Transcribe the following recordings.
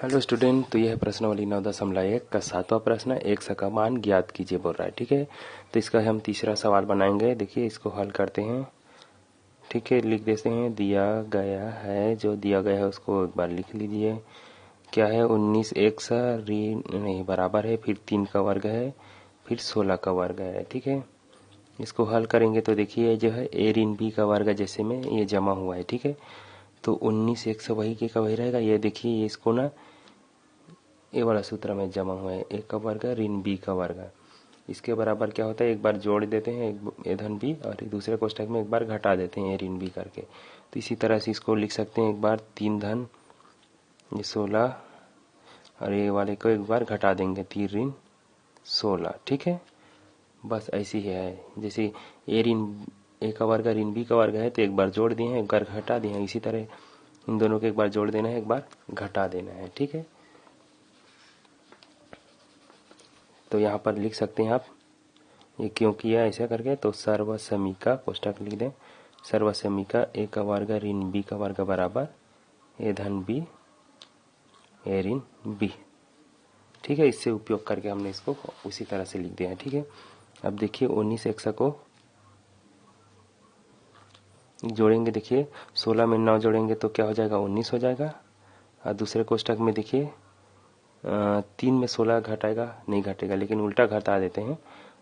Hello student, तो यह है प्रश्नावली 9.1 का 7वां प्रश्न। एक का मान ज्ञात कीजिए बोल रहा है। ठीक है, तो इसका हम तीसरा सवाल बनाएंगे। देखिए, इसको हल करते हैं। ठीक है, लिख देते हैं। दिया गया है, जो दिया गया है उसको एक बार लिख लीजिए। क्या है? 19 एक सा ऋण नहीं बराबर है, फिर 3 का वर्ग है, फिर 16 का वर्ग है। ठीक है, इसको हल करेंगे तो देखिए जो है ए ऋण बी का वर्ग जैसे में ये जमा हुआ है। ठीक है, तो 19 एक सा वही के का वही रहेगा। ये देखिए, ये इसको ना ये वाला सूत्र में जमा हुआ है। ए का वर्ग ऋण बी का वर्ग। इसके बराबर क्या होता है, एक बार जोड़ देते हैं एक ए धन बी, और दूसरे कोष्ठक में एक बार घटा देते हैं ए ऋण बी करके। तो इसी तरह से इसको लिख सकते हैं, एक बार 3 धन ये 16, और ये वाले को एक बार घटा देंगे 3 ऋण 16। ठीक है, बस ऐसी ही है। जैसे ए ऋण ए का वर्ग ऋण बी का वर्ग है, तो एक बार जोड़ दिए हैं, एक बार घटा दिए हैं। इसी तरह इन दोनों को एक बार जोड़ देना है, एक बार घटा देना है। ठीक है, तो यहाँ पर लिख सकते हैं आप ये क्यों किया ऐसा करके। तो सर्वसमीका कोष्ठक लिख दें। सर्वसमीका ए का वर्ग ऋण बी का वर्ग बराबर ए धन बी ए ऋण बी। ठीक है, इससे उपयोग करके हमने इसको उसी तरह से लिख दिया है। ठीक है, अब देखिए 19 एक्सा को जोड़ेंगे। देखिए 16 में 9 जोड़ेंगे तो क्या हो जाएगा, 19 हो जाएगा। और दूसरे कोष्ठक में देखिए 3 में 16 घटाएगा नहीं घटेगा, लेकिन उल्टा घटा देते हैं।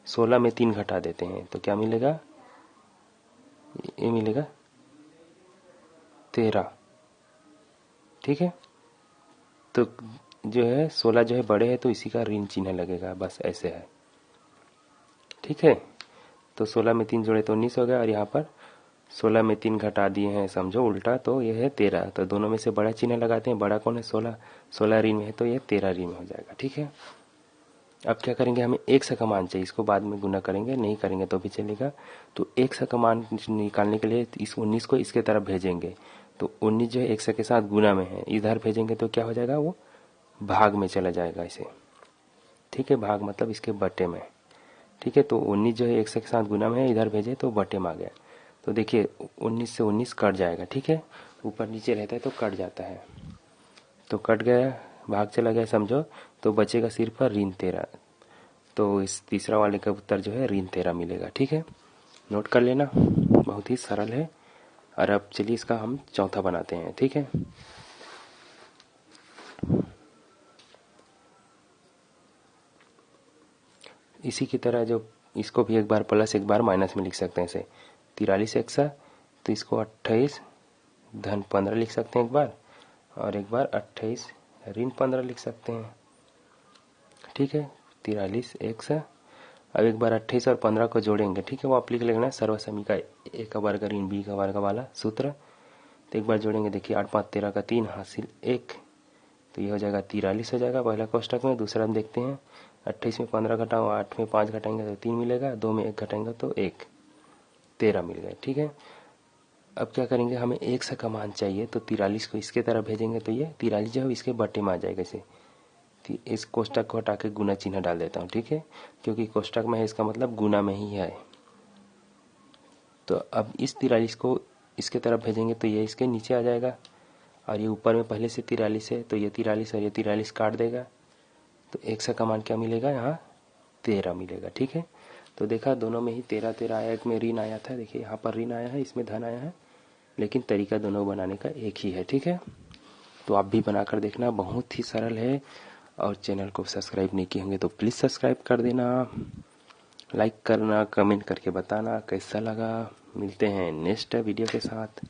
16 में 3 घटा देते हैं तो क्या मिलेगा, ये मिलेगा 13। ठीक है, तो जो है 16 जो है बड़े है तो इसी का ऋण चिन्ह लगेगा, बस ऐसे है। ठीक है, तो 16 में 3 जोड़े तो 19 हो गया, और यहाँ पर 16 में 3 घटा दिए हैं, समझो उल्टा, तो ये है 13। तो दोनों में से बड़ा चिन्ह लगाते हैं। बड़ा कौन है, 16। 16 ऋण में है तो ये 13 ऋण में हो जाएगा। ठीक है, अब क्या करेंगे, हमें एक सा का मान चाहिए। इसको बाद में गुना करेंगे, नहीं करेंगे तो भी चलेगा। तो एक सा का मान निकालने के लिए इस 19 को इसके तरफ भेजेंगे। तो 19 जो है एक सा के साथ गुना में है, इधर भेजेंगे तो क्या हो जाएगा, वो भाग में चला जाएगा इसे। ठीक है, भाग मतलब इसके बटे में। ठीक है, तो 19 जो है एक से के साथ गुना में है, इधर भेजे तो बटे में आ गया। तो देखिए 19 से 19 कट जाएगा। ठीक है, ऊपर नीचे रहता है तो कट जाता है, तो कट गया, भाग चला गया समझो। तो बचेगा सिर्फ ऋण 13। तो इस तीसरा वाले का उत्तर जो है ऋण 13 मिलेगा। ठीक है, नोट कर लेना, बहुत ही सरल है। और अब चलिए इसका हम चौथा बनाते हैं। ठीक है, इसी की तरह जो इसको भी एक बार प्लस एक बार माइनस में लिख सकते हैं। ऐसे 43 एक्सा, तो इसको 28 धन 15 लिख सकते हैं एक बार, और एक बार 28 ऋण 15 लिख सकते हैं। ठीक है, 43 एक्सा। अब एक बार 28 और 15 को जोड़ेंगे। ठीक है, वो आप लिख लेना, सर्वसमीका ए का वर्ग ऋण बी का वर्ग वाला सूत्र। तो एक बार जोड़ेंगे, देखिए 8 5 13 का 3 हासिल 1, तो ये हो जाएगा 43 हो जाएगा पहला कोष्ठक में। दूसरा हम देखते हैं, 28 में 15 घटाओ, 8 में 5 घटाएंगे तो 3 मिलेगा, 2 में 1 घटाएंगे तो 1, 13 मिल गया। ठीक है, अब क्या करेंगे, हमें एक सा का मान चाहिए, तो 43 को इसके तरफ भेजेंगे तो ये 43 जो है इसके बटे में आ जाएगा। इसे इस कोष्ठक को हटा के गुना चिन्ह डाल देता हूँ। ठीक है, क्योंकि कोष्ठक में है इसका मतलब गुना में ही है। तो अब इस 43 को इसके तरफ भेजेंगे तो ये इसके नीचे आ जाएगा, और ये ऊपर में पहले से 43 है तो ये 43 और ये 43 काट देगा। तो एक सा का मान क्या मिलेगा, यहाँ 13 मिलेगा। ठीक है, तो देखा दोनों में ही 13 13 आया, एक में ऋण आया था, देखिए यहाँ पर ऋण आया है, इसमें धन आया है, लेकिन तरीका दोनों बनाने का एक ही है। ठीक है, तो आप भी बनाकर देखना, बहुत ही सरल है। और चैनल को सब्सक्राइब नहीं किए होंगे तो प्लीज़ सब्सक्राइब कर देना, लाइक करना, कमेंट करके बताना कैसा लगा। मिलते हैं नेक्स्ट वीडियो के साथ।